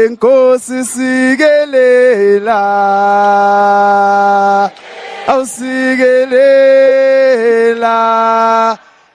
Nkosi sikelela awusikelela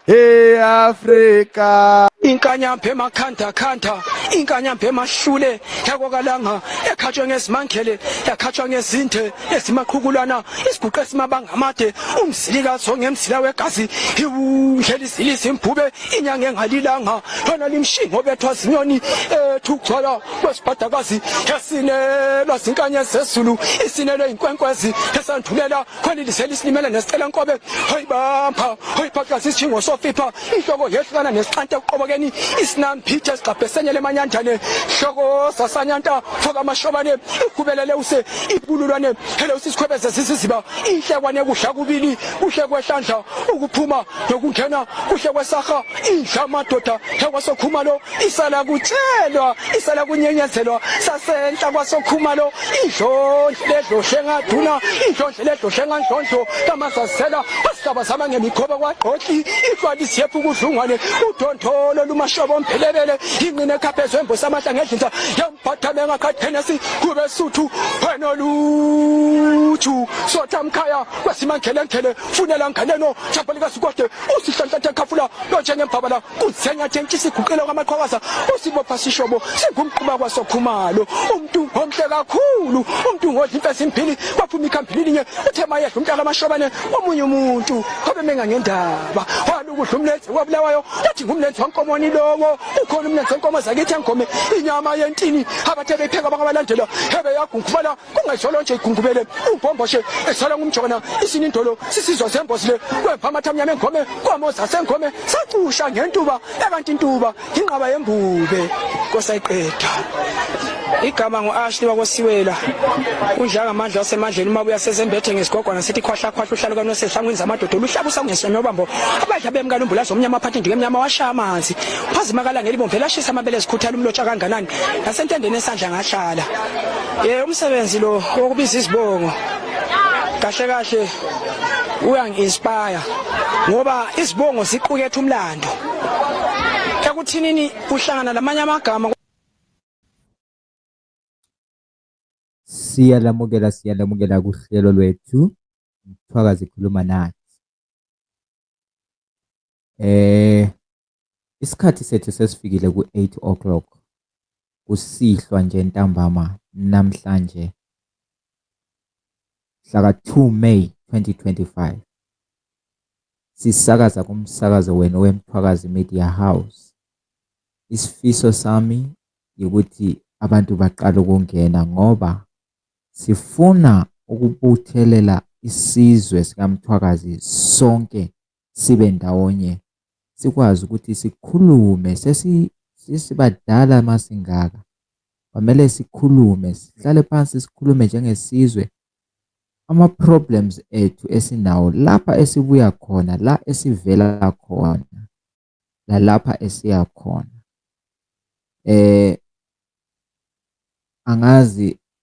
eAfrika inkanyambe emakhanda inkanyambe emashule yakokalanga ekhatshwe ngezimankhele yakhatshwa ngezinde ezimaqhukulwana isiguqe esimabanga amade umzilikazi ongemzila wegazi iwundlela izilisa imbhube inyanga engalilanga lona limshingo bethwa zinyoniethugcwala kwesibhadakazi yasinelwa zinkanya zezulu isinelwe inkwenkwezi yasandulela khona ilizela isilimela nesicela nkobe hoyibamba hoyiphakazi isijingo sofipa inhloko yehlukana nesixante uqobokeni isinambithe sigqabhesenyele emanyandane hloko sasanyanta foka amashobane igubelele use ibululwane hele usisikhwebeze zisiziba inhlekwane kudla kubili kuhle kwehlandla ukuphuma nokungena kuhle kwesaha indla amadoda yakwasokhuma lo isala kutshelwa isala kunyenyezelwa sasenhla kwasokhuma lo indlondle ledlohle ngaduna indlondle ledlohle ngandlondlo kamasazela wasaba sama ngemikhoba kwagqoki ikwalisi yephu kudlungwane udondolo lumashobo omphelebele inqine ekhaphezo embosi amahla ngedlinza yambhathame ngakhathenesi kube suthu wena luthu sotha mkhaya kwesimankhelenkele funela nganeno chapho likasukode usihlanhlathe khafula lonje ngembabala kudzenya tshentshisi iguqelo kamaqhwaza usibopha sishobo singumqhuba kwasokhumalo umuntu omhle kakhulu umuntu ngodla impesi imphili kwaphuma ikhambili linye uthe mayedla umntaka amashobane omunye umuntu khobe menga ngendaba walukudla umlenze wabulawayo yathi ngumlenze wankomoni lowo ukhona umlenze wenkomo zakithi engome inyama yentini abathe bepheka bangabalandela hebe yagungubala kungayizolo nje igungubele umbhomboshe esala ngumjona isinindolo sisizwa zembosile kwepha amathamnyama engome kwamoza sengome sacusha ngentuba ekanti intuba inqaba yembube kosayiqeda igama ngoAshli wakosiwela udla ngamandla asemandleni uma uyasezembethe ngesigogwana sithi khwahla khwahla uhlalo kaNosehlangu zamadodo luhlaba usangesona nobambo abadla bemkani umbulazo omnyama aphathe indike emnyama washaya amanzi phazima kala ngelibombe lashisa amabele ezikhuthala umlotsha kanganani nasentendeni esandla ngahlala umsebenzi lo wokubiza izibongo kahle kahle uyangi-inspire ngoba izibongo ziqukethe umlando ekuthinini uhlangana lamanye amagama. Siyalamukela kuhlelo lwethu Mthwakazi khuluma nathi. Isikhathi sethu sesifikile ku-8 o'clock kusihlwa nje ntambama namhlanje mhla ka-2 May 2025 sisakaza kumsakazo wenu weMthwakazi Media House. Isifiso sami ukuthi abantu baqale ukungena ngoba sifuna ukubuthelela isizwe sikaMthwakazi sonke sibe ndawonye sikwazi ukuthi sikhulume sesibadala masingaka kwamele sikhulume sihlale phansi sikhulume njengesizwe ama problems ethu esinawo lapha esibuya khona la esivela khona lapha esiya khona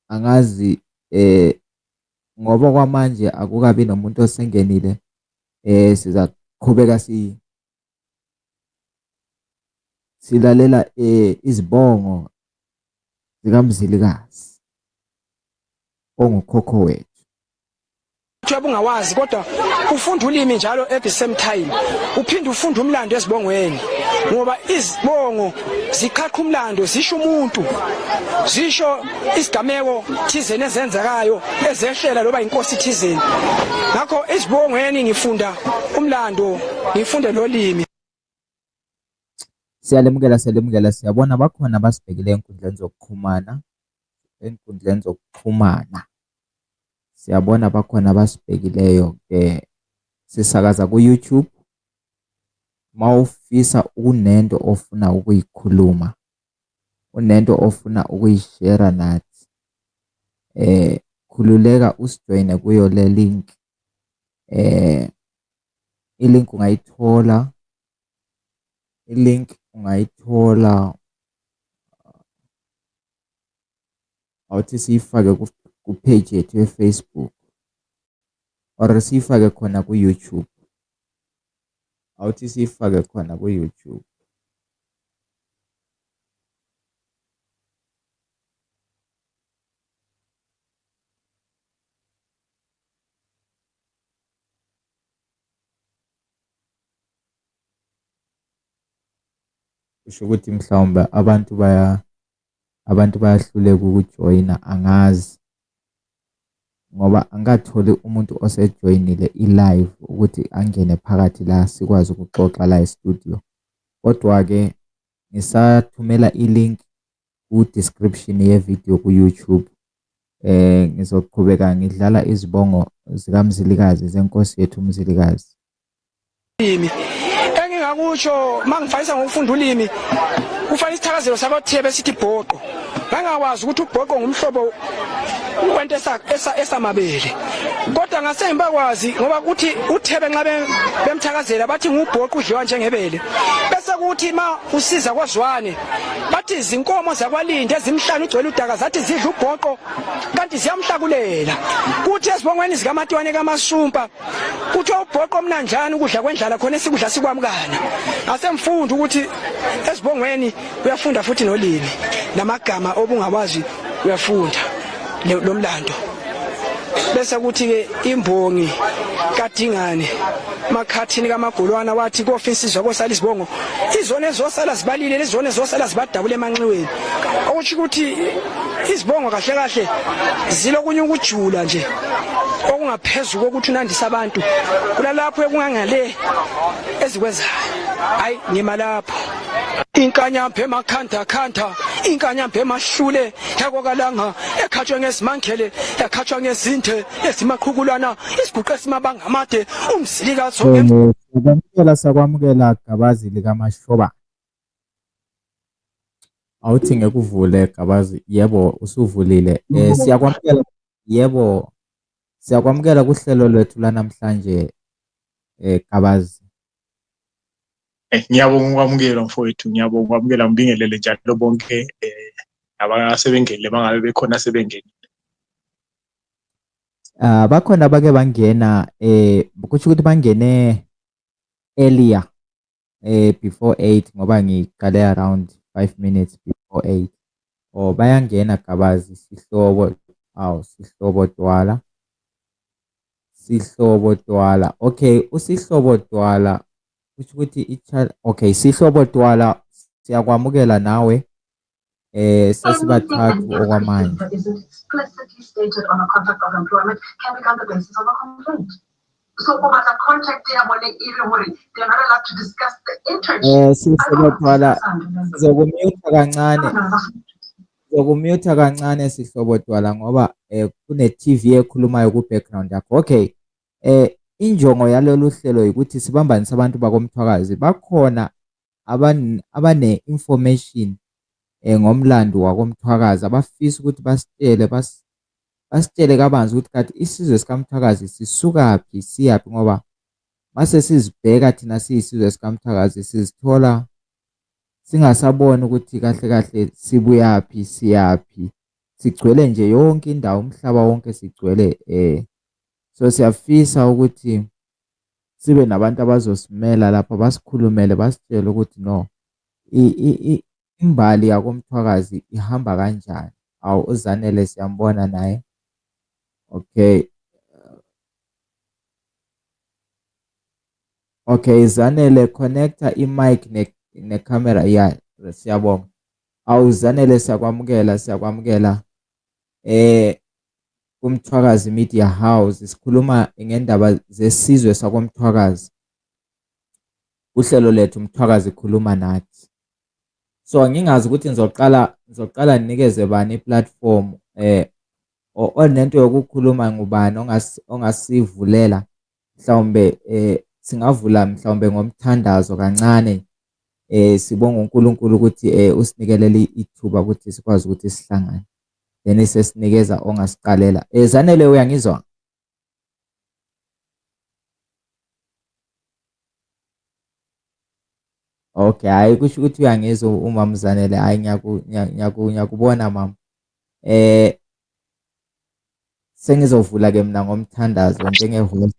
angazi ngoba kwamanje akukabi nomuntu osengenile siza qhubeka silalela izibongo zikaMzilikazi ongukhokho wethu. Ungawazi kodwa ufunda ulimi njalo at the same time uphinde ufunda umlando ezibongweni ngoba izibongo ziqhaqha umlando zisho umuntu zisho isigameko thizeni ezenzakayo ezehlela loba inkosi thizeni ngakho izibongweni ngifunda umlando ngifunde lolimi. Siyalemukela siyabona bakhona basibhekile enkundleni zokuxhumana siyabona bakhona basibhekileyo sisakaza ku YouTube. Mawufisa unento ofuna ukuyikhuluma unento ofuna ukuyishare nathi khululeka usijoyine kuyo le link eh ilink ungayithola, awuthi siyifake ku-page yethu ye-Facebook or siyifake khona ku-YouTube. Awuthi siyifake khona ku-YouTube. Kusho ukuthi mhlawumbe abantu bayahluleka ukujoyina, angazi ngoba angatholi umuntu osejoyinile i-live ukuthi angene phakathi la sikwazi ukuxoxa la e-studio. Kodwa-ke ngisathumela i-link ku-description ye-video ku-YouTube. Ngizoqhubeka ngidlala izibongo zikaMzilikazi zenkosi yethu uMzilikazi. Engingakusho mangifayisa ngokufunda ulimi kufanele isithakazelo sakwaThebe sithi bhoqo. Ngangakwazi ukuthi ubhoqo ngumhlobo wento esamabele. Kodwa ngase ngibakwazi ngoba kuthi uThebe nxa bemthakazela bathi ngubhoqo udliwa njengebele. Bese kuthi ma usiza kwaZwane bathi izinkomo zakwalinde ezimhlanu ugcwele udaka zathi zidla ubhoqo kanti ziyamhlakulela. Kuthi ezibongweni zikaMatwane kaMasumpa kuthi ubhoqo mnanjani ukudla kwendlala khona esikudla sikwamkana. Asemfunda ukuthi ezibongweni uyafunda futhi nolimi namagama obungawazi uyafunda lomlando. Bese kuthi ke imbongi kaDingane makhathini kaMagolwana wathi kofisa izwa kosala isibongo izone ezosala zibalile lezone ezosala zibadabule emanxiweni. Okuthi ukuthi izibongo kahle kahle zilokunye ukujula nje okungaphezulu kokuthi unandisa abantu kulalapho ekungangale ezikwenzayo. Hayi ngima lapho inkanyambe emakhanda inkanyambe emahlule yakokalanga ekhatshwe ngesimankhele ekhatshwa ngezinthe ezimaqhukulwana isiguqe esimabanga amade umzilikazi sakwamukela gabazi likaMashoba. Awuthi ngekuvule gabazi. Yebo usuvulile. Siyakwamukela. Yebo siyakwamukela kuhlelo lwethu lanamhlanje gabazi. Ngiyabonga ukwamukela mfowethu, ngiyabonga ukwamukela, ngibingelele njalo bonke abasebengenile bangabe bekhona sebengenile. Bakhona abake bangena kusho ukuthi bangene earlier before 8 ngoba ngiqale around 5 minutes before 8. Or bayangena gabazi Sihlobo Dwala. Okay, uSihlobo Dwala kusho ukuthi okay, Sihlobo Dwala siyakwamukela nawe sesibathathu okwamanje. Explicitly stated on a contract of employment can become the basis of a complaint. So over the contract they are not allowed to discuss the internship. Sihlobo Dwala zokumute kancane Sihlobo Dwala ngoba kune TV ekhulumayo ku background yakho. Okay, injongo yalolu hlelo ukuthi sibambanise abantu bakomthwakazi bakhona abane information ngomlando wakomthwakazi abafisa ukuthi basitshele kabanzi ukuthi kanti isizwe sikaMthwakazi sisukaphi siyapi, ngoba mase sizibheka thina siyisizwe sikaMthwakazi sizithola singasabona ukuthi kahle kahle sibuyaphi siyapi, sigcwele nje yonke indawo umhlaba wonke sigcwele. So siyafisa ukuthi sibe nabantu abazosimela lapha basikhulumele basitshele ukuthi no imbali yakomthwakazi ihamba kanjani. Awu uZanele siyambona naye. Okay Zanele, connecta i-mic ne-camera. Yeah, siyabonga. Awu Zanele siyakwamukela kuMthwakazi Media House. Sikhuluma ngendaba zesizwe sakomthwakazi. Uhlelo lethu Mthwakazi khuluma nathi. So ngingazi ukuthi ngizoqala ninikeze bani i-platform onento yokukhuluma ngubani ongasivulela mhlawumbe singavula mhlawumbe ngomthandazo kancane sibonga uNkulunkulu ukuthi usinikelele ithuba ukuthi sikwazi ukuthi sihlangane, then sesinikeza ongasiqalela. Zanele uyangizwa? Okay, hayi kusho ukuthi uyangizwa umamzanele. Hayi ngiyakubona mama. Sengizovula ke mina ngomthandazo njenge-host.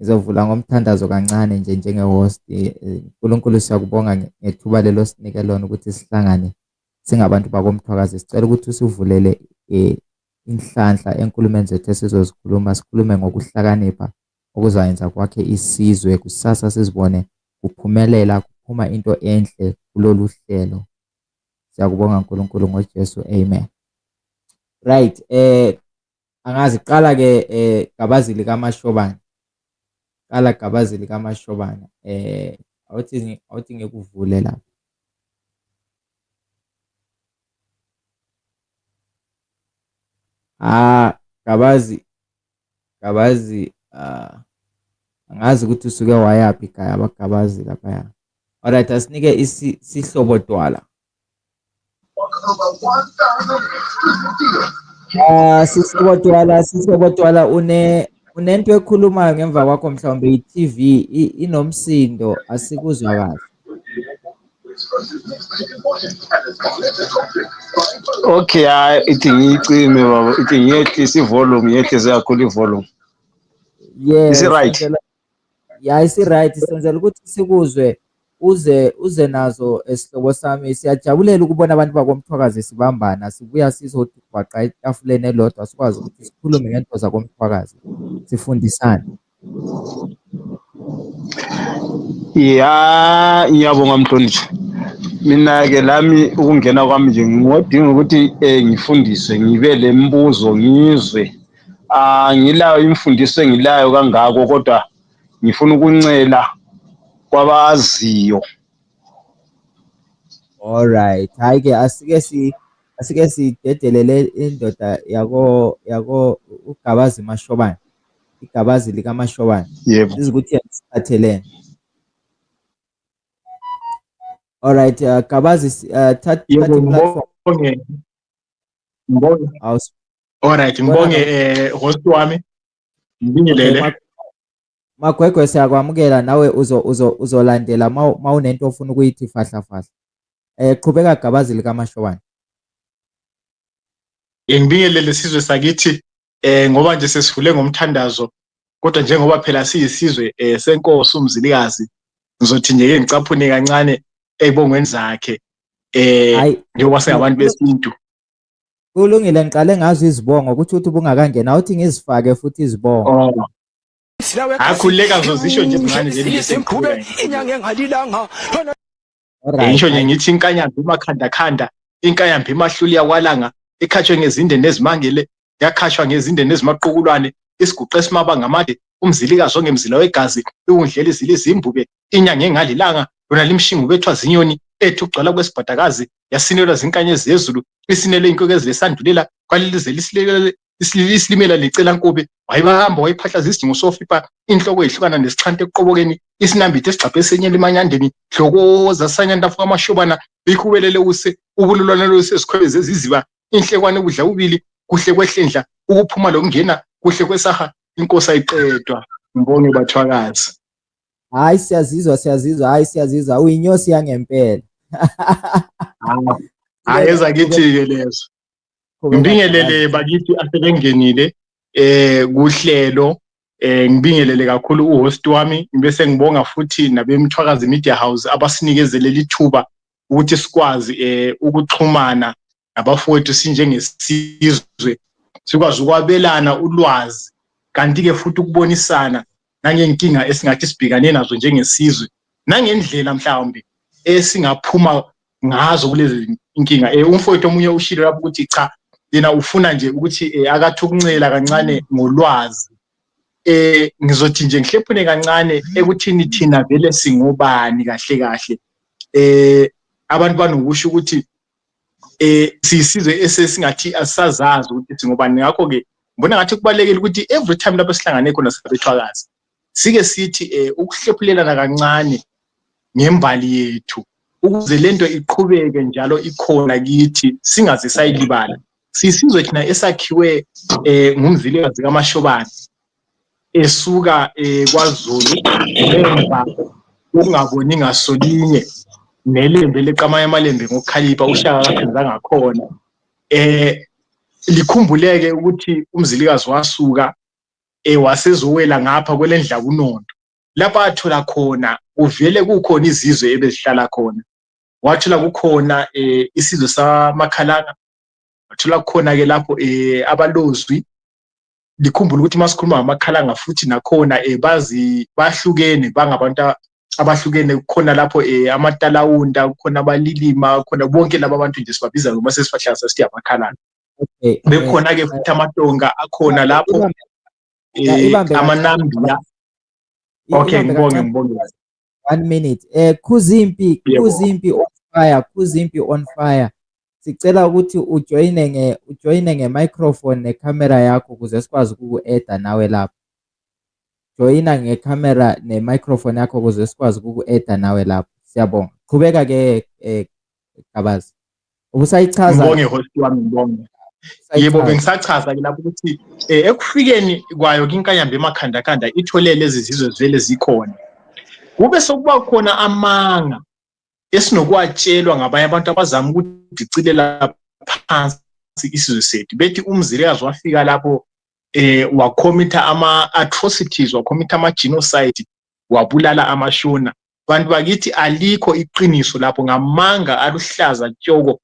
Ngizovula ngomthandazo kancane nje njenge-host. uNkulunkulu siyakubonga ngethuba lelo sinike lona ukuthi sihlangane singabantu bakomthwakazi. Sicela ukuthi usivulele inhlanhla enkulumeni zethu esizozikhuluma, sikhulume ngokuhlakanipha okuzayenza kwakhe isizwe kusasa sizibone kuphumelela, kuphuma into enhle kulolu hlelo. Siyakubonga Nkulunkulu ngoJesu, amen. Right, angazi qala ke gabazi likaMashobana. Qala gabazi likaMashobana. Awuthi ngikuvule lapha. Gabazi angazi ukuthi usuke wayaphi ekhaya abagabazi lapha. Alright, asinike isihlobo dwala. Sihlobo dwala unento ekhulumayo ngemva kwakho mhlawumbe i-TV inomsindo asikuzwa kahle. Okay, ithi ngiyicime baba, ithi ngiyehlisa ivolume, ngiyehlisa kakhulu ivolume. Yeah, Is it right? Yeah, isi-right. Senzela ukuthi sikuzwe uze nazo esihlobo sami. Siyajabulela ukubona abantu bakomthwakazi sibambana, sibuya sizogwaqa etafuleni elodwa sikwazi ukuthi sikhulume ngento zakomthwakazi, sifundisane. Yeah, ngiyabonga mhlonishwa. Mina ke lami ukungena kwami nje ngodinga ukuthi ngifundiswe, ngibe lembuzo ngizwe. Ngilayo imfundiso engilayo kangako kodwa ngifuna ukuncela kwabaziyo. Alright, hayi ke asike sidedelele indoda yako uGabazi Mashobana. Igabazi likaMashobana. Yebo. Sizikuthi yasithathelene. Alright, Gabazi thatha Ngibonge. Alright, ngibonge host wami. Ngibingelele. Magwegwe siyakwamukela nawe uzolandela mawunento ofuna ukuyithi fahla. Qhubeka Gabazi likaMashobana. Ngibingelele sizwe sakithi ngoba nje sesivule ngomthandazo kodwa njengoba phela siyisizwe senkosi umzilikazi ngizothi nje ngicaphune kancane ezibongweni zakhe njengoba singabantu besintu. Kulungile, ngiqale ngazo izibongo ukuthi ubungakangena uthi ngizifake futhi izibongo. Akhuleka ngizozisho nje ngane nje isimkhube inyanga engalilanga. Ngisho nje ngithi inkanyambi emakhanda inkanyambi emahluli yakwalanga ikhatshwe ngezinde nezimangele yakhashwa ngezinde nezimaqukulwane isiguqe esimabanga amade umzilikazi ongemzila wegazi ungidlela izimbuke inyanga engalilanga lona limshingu bethwa zinyoni ethu ugcwala kwesibhadakazi yasinelwa zinkanyezi yezulu isinele inkokezi lesandulela kwalilize isilimela licela nkube wayibahamba wayiphahlaza isidingo sofipa inhloko ehlukana nesixhanti eqobokeni isinambithe esigcaphe esenyela emanyandeni hlokoza sanyanda fuka amashobana ikubelele ubululwane lwesesikhwebeze ziziba inhlekwane ukudla ubili kuhle kwehlendla ukuphuma lokungena kuhle kwesaha inkosi ayiqedwa. Ngibonge bathwakazi. Hayi siyazizwa uyinyosi yangempela. Ayeza kithi ke lezo. Ngibingelele bakithi asebengenile kuhlelo ngibingelele kakhulu uhost wami bese ngibonga futhi nabemthwakazi media house abasinikezele lithuba ukuthi sikwazi ukuxhumana nabafowethu sinjengesizwe sikwazi ukwabelana ulwazi kanti ke futhi ukubonisana nangenkinga esingathi sibhekane nazo njengesizwe nangendlela mhlawumbe esingaphuma ngazo kulezi inkinga. Umfowethu omunye ushilo lapho ukuthi cha yena ufuna nje ukuthi akathi ukuncela kancane ngolwazi. Ngizothi nje ngihlephune kancane ekuthini thina vele singobani kahle abantu banokusho ukuthi sisizwe esesingathi asazazi ukuthi singobani. Ngakho ke ngibona ngathi kubalekile ukuthi every time lapho sihlangane khona sabethwakazi sike sithi ukuhlephulelana kancane ngembali yethu ukuze lento iqhubeke njalo ikhona kithi singaze sayilibala. Sisizwe thina esakhiwe ngumzilikazi kaMashobana esuka kwaZulu emva ungaboni ngasolinye nelembe leqama yamalembe ngokukhalipha ushaka kakhulu ngakhona likhumbuleke ukuthi umzilikazi wasuka wasezowela ngapha kwelendla kunondo lapha athola khona uvele kukhona izizwe ebezihlala khona wathola kukhona isizwe samakhalanga wathola kukhona ke lapho abalozwi likhumbula ukuthi masikhuluma ngamakhalanga futhi nakhona bahlukene bangabantu abahlukene kukhona lapho amatalawunda kukhona abalilima kukhona bonke laba bantu nje sibabiza noma sesifahlasa sithi amakhalanga bekhona ke futhi amatonga akhona lapho amanambia. Okay, ngibonge 1 minute. Khuzimpi on fire. Sicela ukuthi ujoine nge-microphone ne-camera yakho ukuze sikwazi ukuku-eda nawe lapho. Joina nge-camera ne-microphone yakho ukuze sikwazi ukuku-eda nawe lapho. Siyabonga. Qhubeka ke Gabazi. Ubusayichaza. Ngibonge host wami ngibonge. Yebo bengisachaza ke lapho ukuthi ekufikeni kwayo kinkanyambe emakhandakanda ithole lezi zizwe zvele zikhona. Kube sokuba khona amanga esinokwatshelwa ngabanye abantu abazama ukuthi cilela phansi isizwe sethu bethi umzilikazi wafika lapho wacommita ama-atrocities wacommita ama-genocide wabulala amashona. Bantu bakithi alikho iqiniso lapho ngamanga aluhlaza tshoko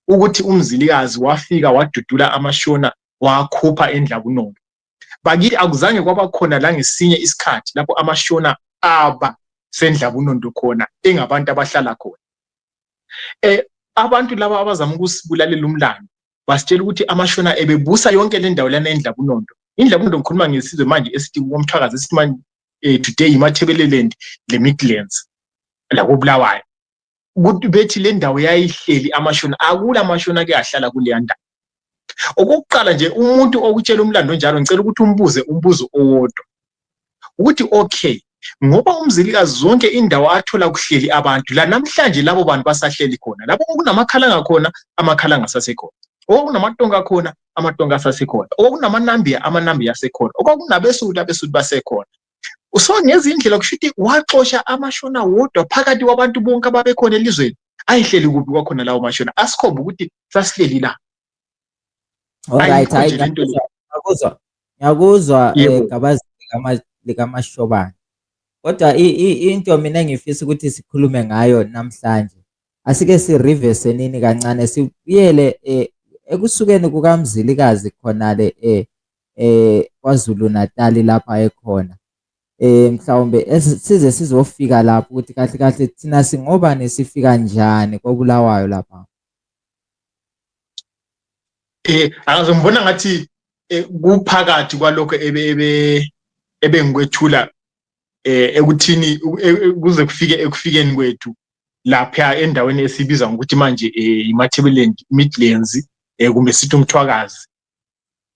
ukuthi umzilikazi wafika wadudula amashona wakhupha endlabunondo. Bakithi akuzange kwaba khona la ngesinye isikhathi lapho amashona aba sendlabunondo khona engabantu abahlala khona. Abantu laba abazama ukusibulalela umlando basitshela ukuthi amashona ebebusa yonke le ndawo lana endlabunondo. Indlabunondo ngikhuluma ngesizwe manje esithi komthwakazi esithi manje today iMatabeleland leMidlands la koBulawayo. Ukuthi bethi le ndawo yayihleli amashona akula amashona ke ahlala kule ndawo. Okokuqala nje umuntu okutshela umlando njalo ngicela ukuthi umbuze umbuzo owodwa ukuthi okay ngoba umzilikazi zonke indawo athola kuhleli abantu la namhlanje labo bantu basahleli khona lapho kunamakhalanga khona amakhalanga asasekhona okunamatonga khona amatonga asasekhona okunamanambia amanambia asekhona okunabesuthi basekhona. So ngezindlela kushuthi waxosha amashona wodwa phakathi kwabantu bonke ababekhona elizweni ayihleli kuphi kwakhona lawo mashona asikhomba ukuthi sasihleli la. Alright, ngiyakuzwa Gabazi likaMashobane. Kodwa into mina engifisa ukuthi sikhulume ngayo namhlanje asike si-reverse nini kancane sibuyele ekusukeni kukaMzilikazi khonale kwaZulu Natal lapha ekhona mhlawumbe size sizofika lapho ukuthi kahle kahle thina singobani sifika njani koBulawayo lapha. Angizongibona ngathi kuphakathi kwalokho ebengikwethula ekuthini kuze kufike ekufikeni kwethu lapha endaweni esibiza ngokuthi manje iMatabeleland Midlands kumbe sithi umthwakazi.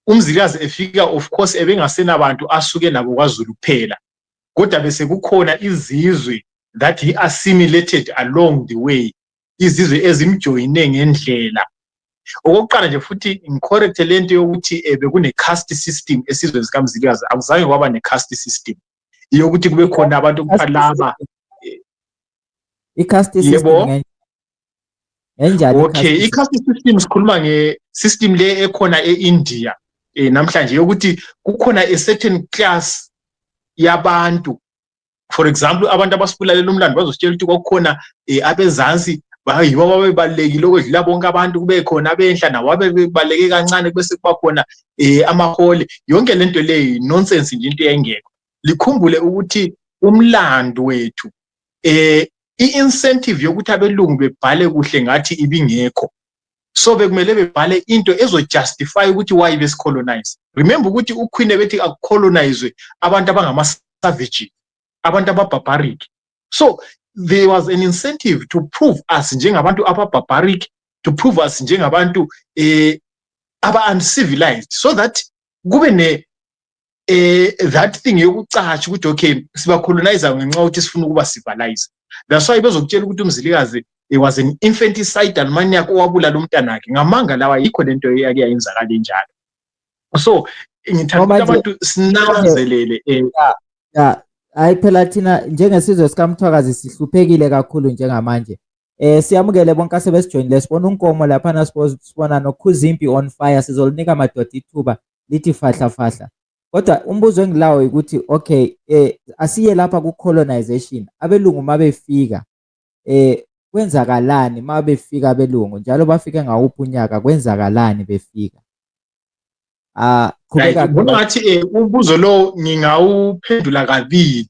Umzilikazi efika of course ebengasenabantu asuke nabo kwaZulu kuphela kodwa bese kukhona izizwe that he assimilated along the way, izizwe ezimjoyine ngendlela. Okokuqala nje futhi incorrect lento yokuthi bekune caste system esizweni sikaMzilikazi akuzange kwaba ne caste system yokuthi kube khona abantu kuphalaba i-caste system enjani. Okay, i-caste system sikhuluma nge-system le ekhona e-India namhlanje yokuthi kukhona a certain class yabantu. For example abantu abasibulalela umlando bazositshela ukuthi kwakukhona abezansi yibo ababebalekile okwedlula bonke abantu kube khona abenhla nabo abebaleke kancane bese kuba khona amahole. Yonke lento leyo nonsense nje into yengekho. Likhumbule ukuthi umlando wethu i-incentive yokuthi abelungu bebhale kuhle ngathi ibingekho. So bekumele bebhale into ezojustify ukuthi why besicolonize. Remember ukuthi uQueen ebethi akucolonizwe abantu abangama-savage, abantu ababarbaric. So there was an incentive to prove us njengabantu ababarbaric, to prove us njengabantu aba-uncivilized, so that kube ne that thing yokucatsha ukuthi okay sibacolonizer ngenxa ukuthi sifuna ukuba civilize. That's why bezokutshela ukuthi umzilikazi was an infanticidal maniac owabulala umntanakhe ngamanga lawa yikho lento eyake yayenzakala njalo. So ngithanda abantu sinanzelele Hayi phela thina njengesizwe sikaMthwakazi sihluphekile kakhulu njengamanje. Siyamukele bonke asebesijoyinile, sibona unkomo lapha sibona noKhuzimpi on fire, sizolinika madoda ithuba lithi fahla fahla. Kodwa umbuzo engilawo ukuthi okay, asiye lapha ku colonization. Abelungu mabefika kwenzakalani mabefika abelungu? Njalo bafike ngawuphi unyaka, kwenzakalani befika? Qhubeka ngathi umbuzo lo ngingawuphendula kabili.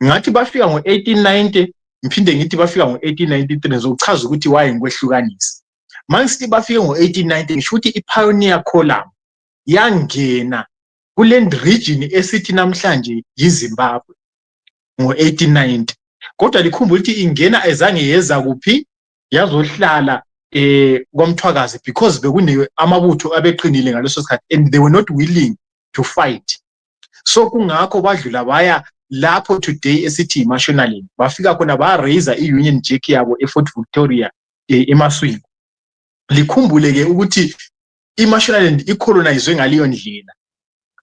Ngathi bafika ngo1890, ngiphinde ngithi bafika ngo1893 ngizochaza ukuthi why ngikwehlukanisa. Manje bafike ngo1890 ngisho ukuthi iPioneer column yangena kuland region esithi namhlanje yiZimbabwe ngo1890. Kodwa likhumbula ukuthi ingena ezange yeza kuphi, yazohlala kwaMthwakazi because bekune amabutho abeqinile ngaleso sikhathi and they were not willing to fight. So kungakho badlula baya lapho today esithi iMashonaland, bafika khona ba raise iUnion Jack yabo eFort Victoria eMaswini. Likhumbule ke ukuthi iMashonaland icolonizwe ngaliyo ndlela.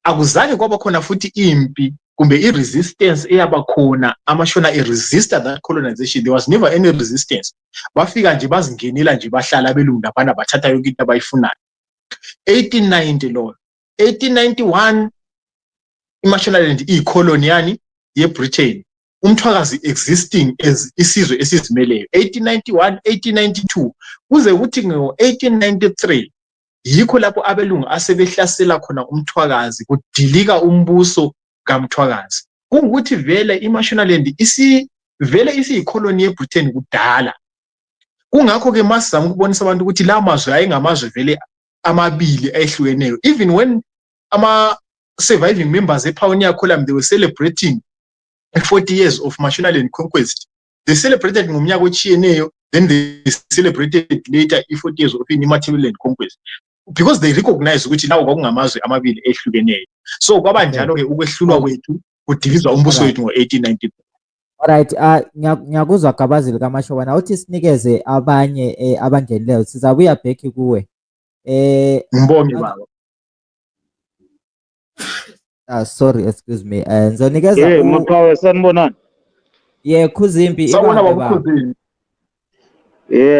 Akuzange kwaba khona futhi impi kumbe iresistance eyaba khona amashona resisted that colonization. There was never any resistance. Bafika nje bazingenela nje bahlala abelungu labana bathatha yonke into abayifunayo. 1890 lo 1891 iMashonaland icolonial yeBritain, uMthwakazi existing as isizwe esizimeleyo. 1891 1892 kuze kuthi ngo1893 yikho lapho abelungu asebehlasela khona uMthwakazi kudilika umbuso kaMthwakazi. Kungukuthi vele iMashonaland vele isiyikoloni yeBritain kudala. Kungakho ke masizama ukubonisa abantu ukuthi la mazwe ayingamazwe vele amabili ayehlukeneyo. Even when ama surviving members ePioneer column they were celebrating 40 years of Mashonaland conquest, they celebrated ngomnyaka ochiyeneyo, then they celebrated later 40 years of Imatabeleland conquest because they recognize ukuthi lawo kwakungamazwe amabili ehlukeneyo. So kwaba njalo ke ukwehlulwa kwethu kudilizwa umbuso wethu ngo1893. Alright, ngiyakuzwa Gabazile kaMashobana uthi sinikeze abanye abangenileyo, sizabuya back kuwe. Ngibonge baba. Sorry, excuse me. Ngizonikeza Maphawe sanibonani. Khuzimpi Sawubona baba Khuzimpi.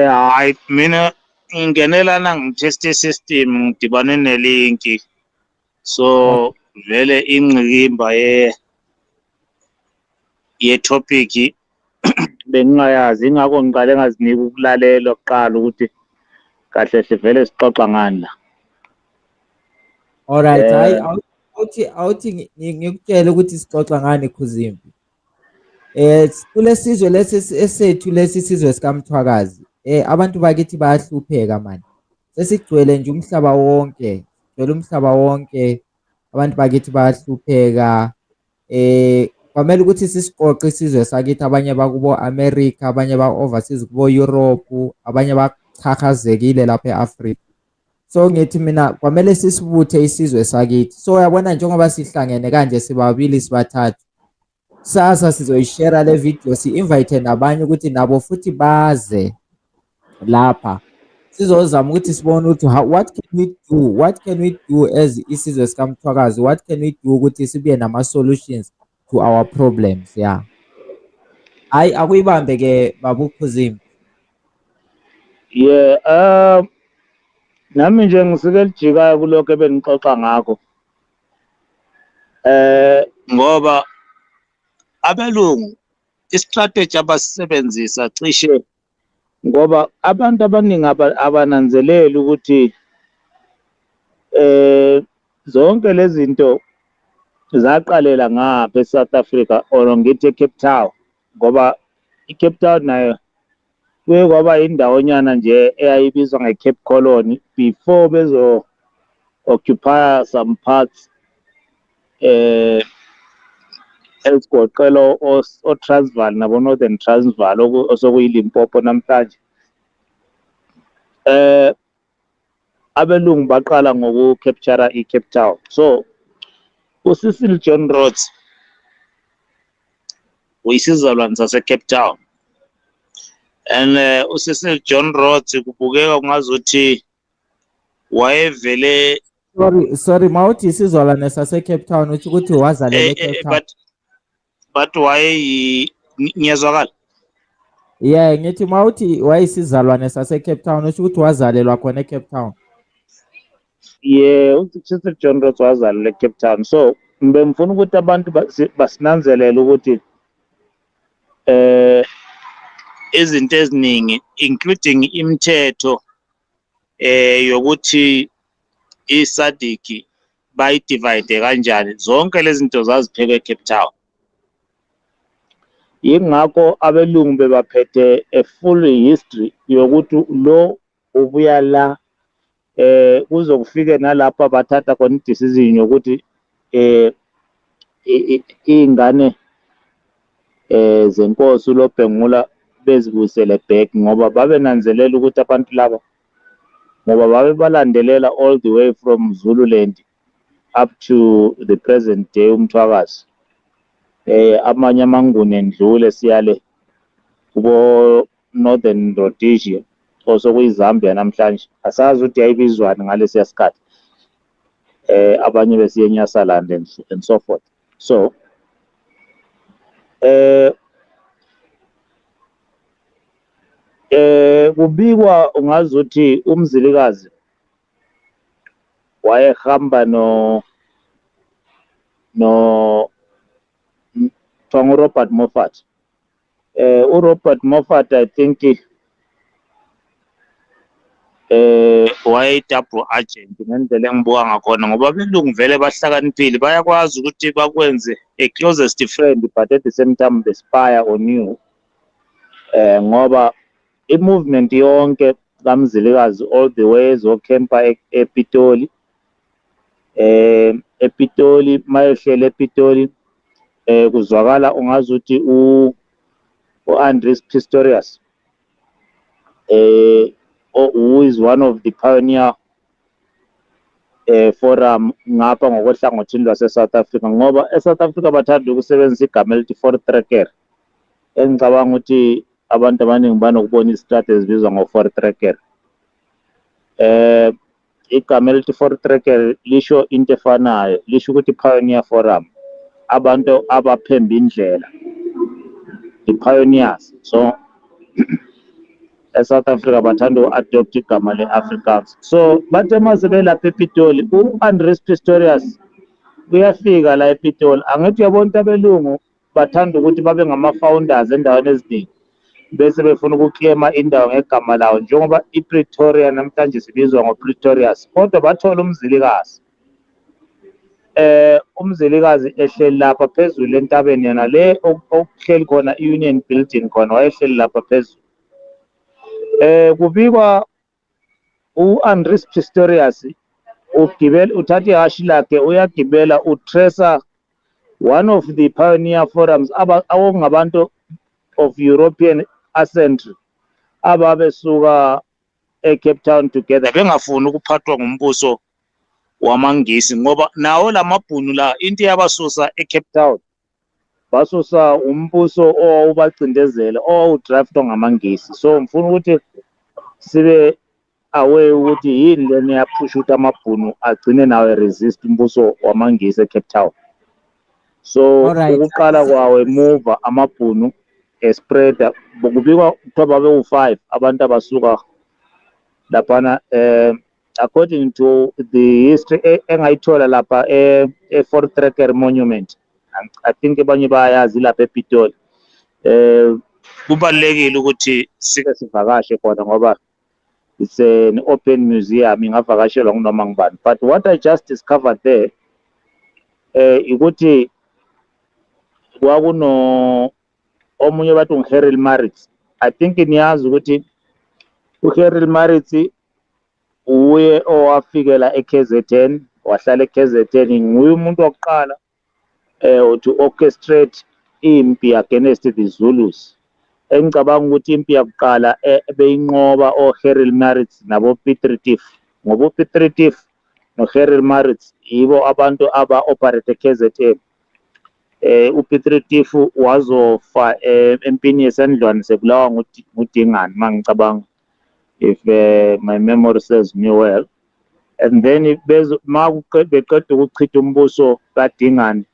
Hayi mina ingenelana ngitest system ngidibane nelinki. So vele ingqikimba ye topic bengingayazi, ingakho ngiqale ngazinika ukulalela oqala ukuthi kahle hle vele sixoxa ngani la. Alright, hayi awuthi ngikutshela ukuthi sixoxa ngani Khuzimpi. Kulesizwe lesethu lesizwe sikaMthwakazi, abantu bakithi bayahlupheka manje. Sesigcwele nje umhlaba wonke, umhlaba wonke abantu bakithi bayahlupheka. Kwamele ukuthi sisiqoqe isizwe sakithi, abanye bakubo America, abanye ba overseas kubo Europe, abanye bachachazekile lapha eAfrica. So ngithi mina kwamele sisibuthe isizwe sakithi. So uyabona njengoba sihlangene kanje sibabili sibathathu, sasa sizoyishare le video, si-invite nabanye ukuthi nabo futhi baze lapha sizozama ukuthi sibone ukuthi what can we do as isizwe sikaMthwakazi, what can we do ukuthi sibe nama solutions to our problems. Hayi akuyibambe ke babu Khuzimpi. Nami nje ngisike lijikayo kuloko ebengixoxa ngakho. Ngoba abelungu istrategy abasebenzisa cishe ngoba abantu abaningi abananzelela ukuthi zonke lezi zinto zaqalela ngapha eSouth Africa or ngithi eCape Town, ngoba iCape Town nayo kuye kwaba indawonyana nje eyayibizwa ngeCape Colony before bezo occupy some parts ezigoqela oTransvaal nabo Northern Transvaal osokuyiLimpopo namhlanje. Abelungu baqala ngokucapture iCape Town. So uCecil John Rhodes uyisizalwane saseCape Town, and uCecil John Rhodes kubukeka kungazuthi wayevele sorry mawuthi isizalwane saseCape Town uthi ukuthi wazalele eCape Town. but ngiyazwakala. Yeah, ngithi mawuthi wayisizalwane sase Cape Town usho ukuthi wazalelwa khona eCape Town. Yeah, uThixo John Ross wazalelwa eCape Town. So ngifuna ukuthi abantu basinanzelele ukuthi izinto eziningi including imithetho yokuthi isadiki bayidivide kanjani, zonke lezi zinto zaziphekwe eCape Town. Yingakho abelungu bebaphethe a full history yokuthi lo ubuya la kuzokufike nalapha bathatha khona decision yokuthi ingane zenkosi uLobhengula bezibusele back ngoba babenanzelela ukuthi abantu laba ngoba babe balandelela all the way from Zululand up to the present day uMthwakazi. Amanye amangune ndlule siyale kubo Northern Rhodesia also kuyiZambia namhlanje asazi ukuthi yayibizwana ngalesi yasikhathi abanye besiye eNyasaland and so forth. So kubikwa ungazuthi uMzilikazi wayehamba no Robert Moffat. uRobert Moffat I think waye-double agent ngendlela engibuka ngakhona ngoba belungu vele bahlakaniphile bayakwazi ukuthi bakwenze a closest friend but at the same time they spy on you. Ngoba i-movement yonke kaMzilikazi all the way ezokhempa ePitoli ePitoli mayehlele ePitoli kuzwakala ungazuthi u-Andries Pistorius who is one of the pioneer forum ngapha ngokwehlangothini lwase-South Africa ngoba eSouth Africa bathanda ukusebenzisa igama elithi Fort Trekker engicabanga ukuthi abantu abaningi banokubona izitrati ezibizwa ngo-Fort Trekker. Igama elithi Fort Trekker lisho into efanayo, lisho ukuthi pioneer forum, abantu abaphemba indlela, the pioneers. So eSouth Africa bathanda u-adopt igama le-Afrikaans. So bathe mase belapha ePitoli u-Andries Pistorius uyafika la ePitoli. Angithi uyabona ukuthi abelungu bathanda ukuthi babe ngama-founders endaweni eziningi bese befuna ukuklema indawo ngegama lawo njengoba iPretoria namhlanje sibizwa ngoPretorius kodwa bathola uMzilikazi. uMzilikazi ehleli lapha phezulu entabeni yena le okuhleli khona i-Union Building khona wayehleli lapha phezulu. Kubikwa u-Andries Pistorius ugibela uthatha ihashi lakhe uyagibela utracer one of the pioneer forums abakungabantu of European ascent ababesuka eCape Town together bengafuni ukuphathwa ngumbuso wamaNgisi ngoba nawo lamabhunu la into yabasusa eCape Town basusa umbuso owawubacindezela owawudraftwa ngamaNgisi. So ngifuna ukuthi sibe aware ukuthi yini lena yaphusha ukuthi amabhunu agcine nawe resist umbuso wamaNgisi eCape Town. So ukuqala kwawe move amabhunu spreader kubikwa kuthiwa babe-5 abantu abasuka laphana according to the history engayithola lapha e-Fort Trekker Monument. I think abanye bayazi lapha ePitoli. Kubalekile ukuthi sike sivakashe khona ngoba it's an open museum ingavakashelwa kunoma ngubani. But what I just discovered there ukuthi kwakuno omunye bathi uHerald Maritz. I think niyazi ukuthi uHerald Maritz uye owafikela eKZN wahlala eKZN nguye umuntu wokuqala to orchestrate impi against the Zulus. Engicabanga ukuthi impi yakuqala beyinqoba oHerald Maritz nabo Piet Retief ngoba uPiet Retief noHerald Maritz yibo abantu aba-operate eKZN. uPiet Retief wazofa empini yesandlwane sebulawa nguDingane mangicabanga if my memory serves me well. And then beqeda ukuchitha umbuso kaDingane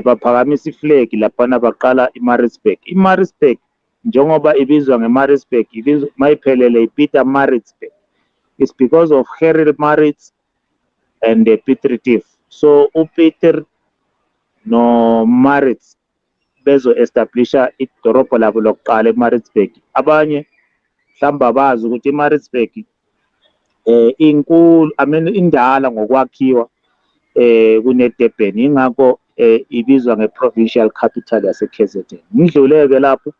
baphakamisa iflag laphana baqala iMaritzburg. iMaritzburg njengoba ibizwa ngeMaritzburg ibizwa mayiphelele iPieter Maritzburg. It's because of Harry Maritz and Peter Retief. So uPeter no Maritz bezo establisha idorobho labo lokuqala eMaritzburg. Abanye mhlamba bazi ukuthi iMaritzburg inkulu indala ngokwakhiwa kuneDurban, ingakho ibizwa ngeprovincial capital yaseKZN. Ngidluleke lapho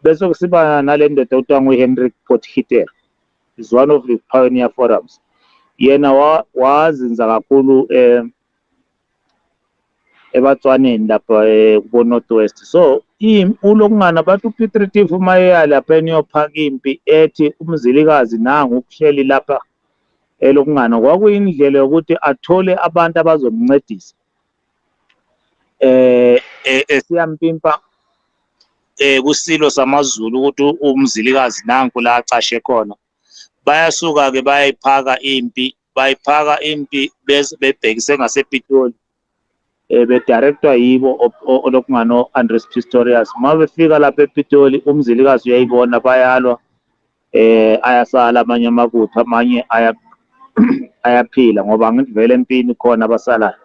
bese kusiba nale ndoda okuthiwa nguHenrik Potgieter, is one of the pioneer forums. Yena wazinza kakhulu ebatswaneni lapha kubo Northwest. So ulokungana bathi uPeter Retief mayeya lapha eniyophaka impi ethi umzilikazi nangu ukuhleli lapha elokungana, kwakuyindlela yokuthi athole abantu abazomncedisa esiyampimpa kusilo samaZulu ukuthi umzilikazi nanku la acashe khona. Bayasuka ke bayiphaka impi bese bebhekise ngasePitoli bedirectwa yibo olokungano Andres Pistorius. Mabefika lapha ePitoli umzilikazi uyayibona bayalwa, ayasala amanye amabutho, amanye ayaphila ngoba ngivele empini khona abasalayo.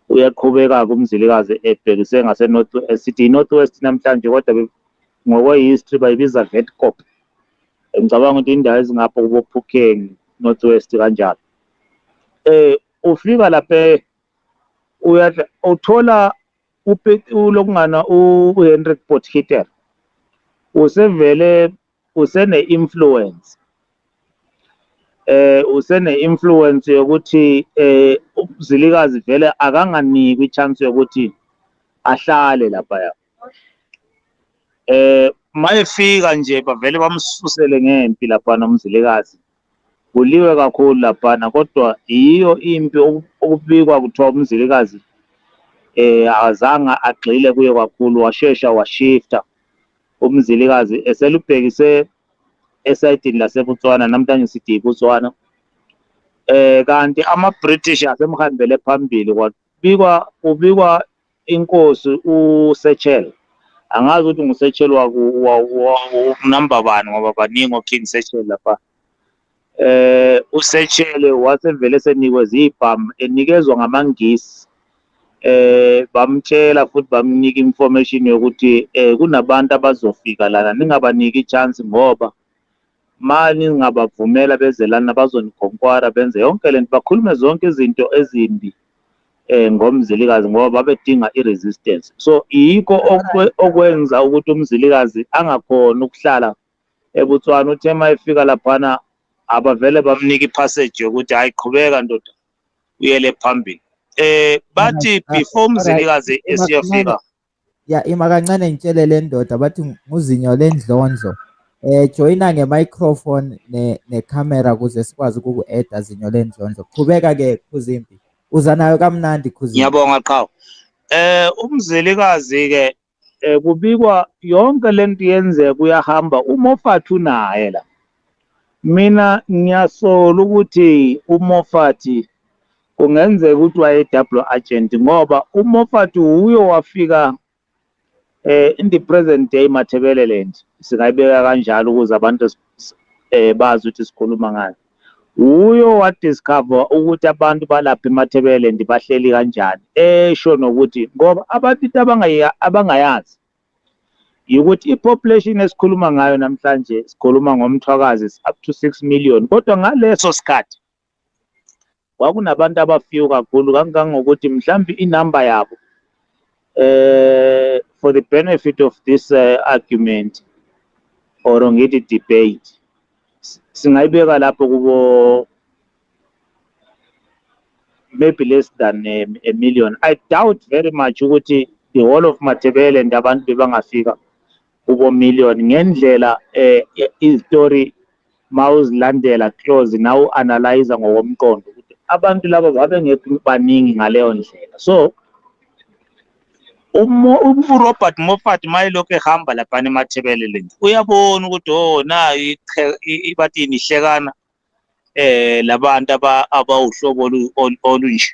Uyaqhubeka kumzilikazi ebhekise ngase-North City Northwest namhlanje, kodwa ngokwe-history bayibiza Vetkop. Ngicabanga ukuthi indawo ezingapha kubo Phukeng Northwest kanjalo. Ufika lapha uthola ulokungana uHenrik Potgieter usene-influence usene-influence yokuthi umzilikazi vele akanganikwa ichance yokuthi ahlale lapha. Mayefika nje bavele bamsusele ngempi lapha nomzilikazi, kuliwe kakhulu lapha, kodwa yiyo impi okubikwa kuthiwa umzilikazi azange agxile kuyo kakhulu, washesha washifta umzilikazi eselubhekise esayidini laseBotswana, namhlanje sithi iBotswana. Kanti ama-British asemhambele phambili, kubikwa inkosi uSechel. Angazi ukuthi nguSechel number bani ngoba baningi oKing Sechel lapha. uSechel wasevele senikwe zibhamu, enikezwa ngamaNgisi. Bamtshela futhi bamnika information yokuthi kunabantu abazofika lana, ningabaniki ichance ngoba mali ningabavumela beze lana bazonikhonkwara benze yonke lento, bakhulume zonke izinto ezimbi ngomzilikazi ngoba babedinga i-resistance. So yikho okwenza ukuthi umzilikazi angakhona ukuhlala eBotswana. Uthe mayefika laphana abavele bamnika ipassage yokuthi hayi qhubeka ndoda uyele phambili. Bathi before umzilikazi esiyafika ima kancane ngitshele le ndoda bathi nguzinyo lendlondlo. Joyina nge-microphone ne-camera ukuze sikwazi ukuku-edda zinyo lendlondlo. Qhubeka ke Khuzimpi, uza nayo kamnandi Khuzimpi. Ngiyabonga Qhawe. Umzilikazi ke kubikwa yonke lento yenzeka kuyahamba, uMoffat unaye la. Mina ngiyasola ukuthi uMoffat kungenzeka ukuthi waye-double agent ngoba uMoffat uyo wafika in the present day Matabeleland, singayibeka kanjalo ukuze abantu bazi ukuthi sikhuluma ngayo. Uyo wadiscover ukuthi abantu balapha eMatabeleland bahleli kanjani, esho nokuthi ngoba abantu abangayazi ukuthi ipopulation esikhuluma ngayo namhlanje sikhuluma ngomthwakazi up to 6 million, kodwa ngaleso sikhathi kwakunabantu abafiwe kakhulu kangangokuthi mhlawumbe inamba yabo for the benefit of this argument or ngithi debate singayibeka lapho kubo maybe less than a million. I doubt very much ukuthi the whole of Matabeleland abantu bebangafika kubo million ngendlela istory mawuzilandela close nawu analyze ngokomqondo ukuthi abantu laba babengekho baningi ngaleyo ndlela. So uRobert Moffat mayelokhu ehamba lapha eMatabeleland uyabona ukuthi nayo bathi inihlekana labantu abawuhlobo olunje.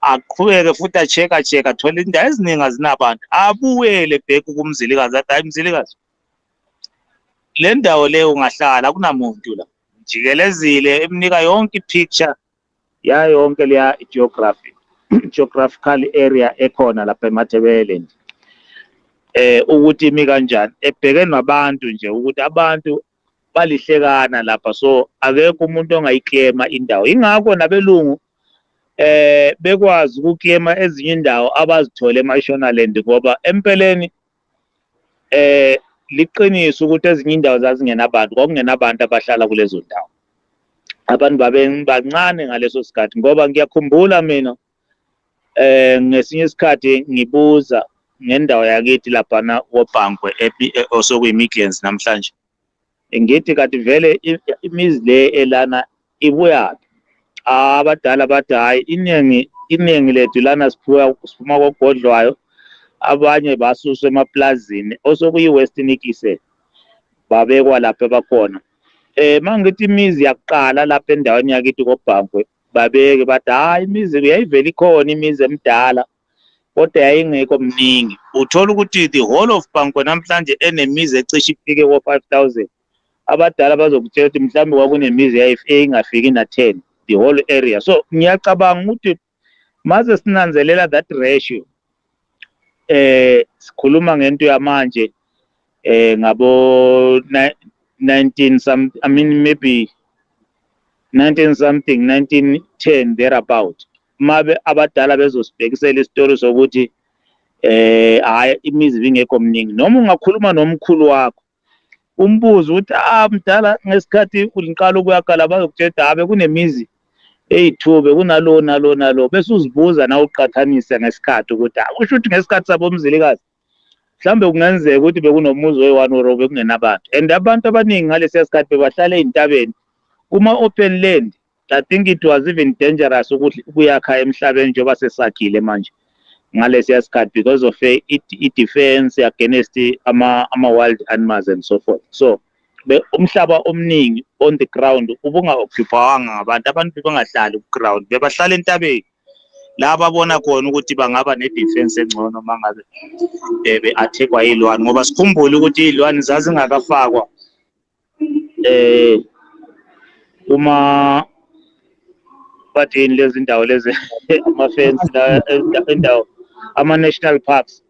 aqhubeke futhi acheka thola indawo eziningi azinabantu abuyele back kumzilikazi athi hayi mzilikazi le ndawo leyo ungahlala kunamuntu la jikelezile emnika yonke ipicture yayo yonke leya geographical area ekhona lapha eMatabeleland ukuthi imi kanjani ebhekene nabantu nje ukuthi abantu balihlekana lapha so akekho umuntu ongayiclaima indawo ingakho nabelungu bekwazi ukuclaima ezinye indawo abazithola eMashonaland ngoba empeleni liqiniso ukuthi ezinye indawo zazingenabantu kwakungenabantu abahlala kulezo ndawo abantu bancane ngaleso sikhathi ngoba ngiyakhumbula mina ngesinye isikhathi ngibuza ngendawo yakithi laphana woBhankwe osokuyimidlands namhlanje ngithi kanti vele imizi le elana ibuyaphi abadala bathi hayi iningi lethu lana siphuma kogodlwayo abanye basuswa emaplazini osokuyi-Western Ikise babekwa lapha abakhona mangithi imizi yakuqala lapha endaweni yakithi koBhankwe babeke bathi hayi imizi yayivela ikhona imizi emidala kodwa yayingekho mningi uthola ukuthi the whole of Bhankwe namhlanje enemizi ecishe ifike ko-5,000 abadala bazokutshela ukuthi mhlawumbe kwakunemizi eyayingafiki na-10 the whole area so ngiyacabanga ukuthi maze sinanzelela that ratio sikhuluma ngento yamanje ngabo 19 some I mean maybe 19 something 1910 thereabout mabe abadala bezosibhekisela isitori sokuthi hayi imizi bingekho mningi noma ungakhuluma nomkhulu wakho umbuzo ukuthi mdala ngesikhathi uliqala ukuyakala bazokutshela habe kunemizi eyithube kunalo bese uzibuza na uqhathanise ngesikhathi ukuthi usho ukuthi ngesikhathi sabo mzilikazi mhlambe kungenzeka ukuthi bekunomuzi oyi-1 or bekungenabantu and abantu abaningi ngalesi sikhathi bebahlala ezintabeni kuma open land I think it was even dangerous ukuthi ukuyakha emhlabeni njengoba sesakhile manje ngalesi sikhathi because of i-defense against ama wild animals and so forth so umhlaba omningi on the ground ubunga-occupywanga ngabantu abantu bebangahlali ku-ground bebahlala entabeni la babona khona ukuthi bangaba ne-defense engcono uma ngabe be-attackwa iy'lwane ngoba sikhumbule ukuthi iy'lwane zazingakafakwa uma bathini lezi ndawo lezi ama-fence indawo ama-national parks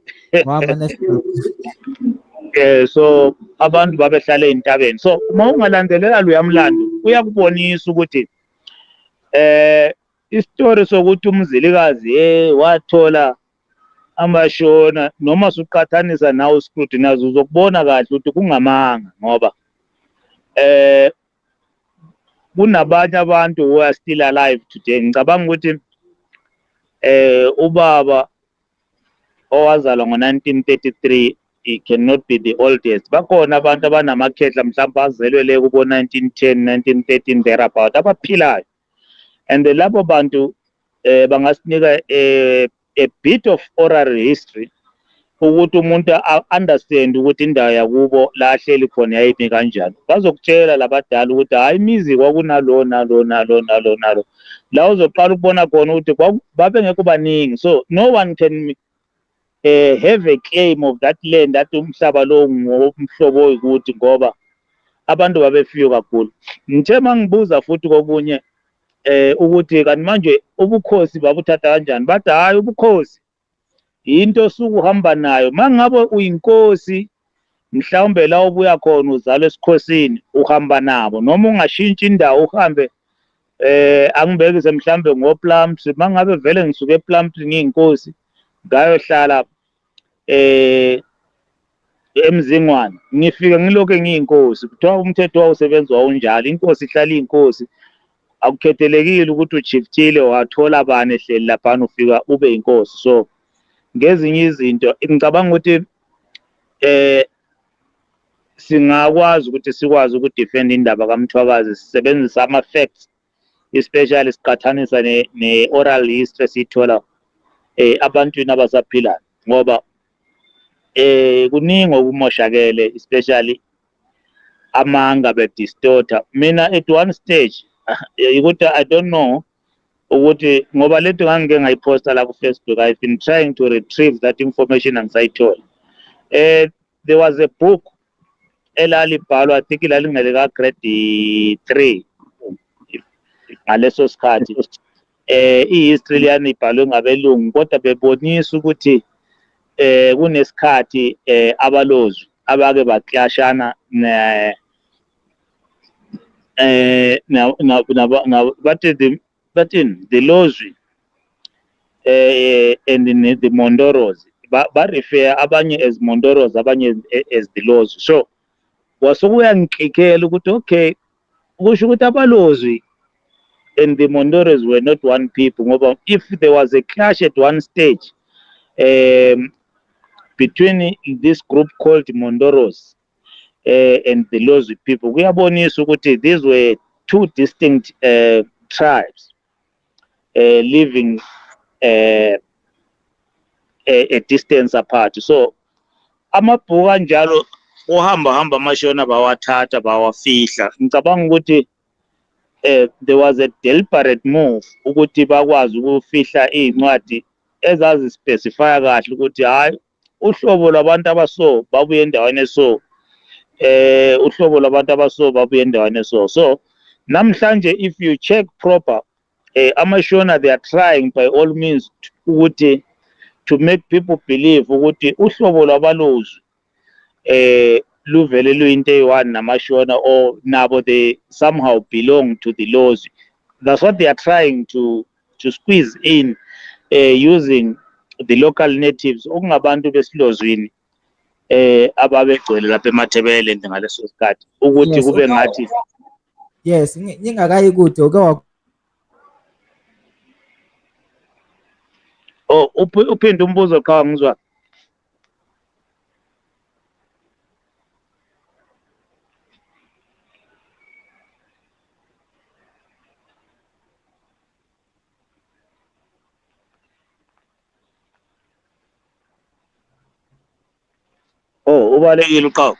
so abantu babehlala ey'ntabeni so uma ungalandelela loya mlando uyakubonisa ukuthi isitori sokuthi umzilikazi wathola amashona noma suqhathanisa nawe uscrutinize uzokubona kahle ukuthi kungamanga ngoba kunabanye abantu who are still alive today ngicabanga ukuthi ubaba owazalwa ngo-1933 he cannot be the oldest bakhona abantu abanamakhehla mhlawumbe azelwe le kubo 1910 1913 thereabout abaphilayo and labo bantu bangasinika a bit of oral history ukuthi umuntu understand ukuthi indawo yakubo la ahleli khona yayimi kanjani bazokutshela labadala ukuthi hayi imizi kwakunalo la uzoqala ukubona khona ukuthi babengekho baningi so no one can have a claim of that land that umhlaba lo ngomhlobo oyikuthi ngoba abantu babefike kakhulu ngithe mangibuza futhi kokunye ukuthi kanti manje ubukhosi babuthatha kanjani bathi hayi ubukhosi into osuke uhamba nayo mangabe uyinkosi mhlawumbe la ubuya khona uzalwa esikhosini uhamba nabo noma ungashintshi indawo uhambe angibekise mhlawumbe ngoPlums mangabe vele ngisuke ePlums ngiyinkosi ngayohlala eMzingwane ngifike ngilokho ngiyinkosi kuthiwa umthetho wawusebenzwa unjalo inkosi ihlala iyinkosi akukhethelekile ukuthi uchiftile wathola bani ehleli lapha ufika ube inkosi so ngezinye izinto ngicabanga ukuthi singakwazi ukuthi sikwazi ukudefend indaba kaMthwakazi sisebenzisa ama-facts especially siqhathanisa ne-oral history sithola abantwini abasaphilayo ngoba kuningi okumoshakele especially amanga bedistorta mina at one stage ukuthi I don't know ukuthi ngoba lethu ngangike ngayiposta la ku Facebook. I've been trying to retrieve that information angisayithola. There was a book elalibhalwa, I think ilalingele ka grade 3 ngaleso sikhathi. I-history liyani ibhalwe ngabelungu kodwa bebonisa ukuthi kunesikhathi abalozi abake baklashana the Lozwi and the Mondoros ba refer abanye as Mondoros abanye as the Lozwi. So wasukuyangiklikela ukuthi okay kusho ukuthi abalozwi and the Mondoros were not one people ngoba if there was a clash at one stage between this group called Mondoros and the Lozwi people, kuyabonisa ukuthi these were two distinct tribes living a distance apart. So amabhuku anjalo uhamba amashona bawathatha bawafihla. Ngicabanga ukuthi there was a deliberate move ukuthi bakwazi ukufihla incwadi ezazi specify kahle ukuthi hayi uhlobo lwabantu abaso babuye endaweni eso, uhlobo lwabantu abaso babuye endaweni eso. So namhlanje if you check proper amashona, they are trying by all means ukuthi to make people believe ukuthi uhlobo lwabalozi luvele luyinto eyi-one namashona, or nabo they somehow belong to the Lozwi. That's what they are trying to squeeze in using the local natives okungabantu besilozwini ababegcwele lapha eMatabeleland ngaleso sikhathi ukuthi kube ngathi yes ngingakayi kude uke uphinde umbuzo qha ngizwa. Ubalekile uqhawe.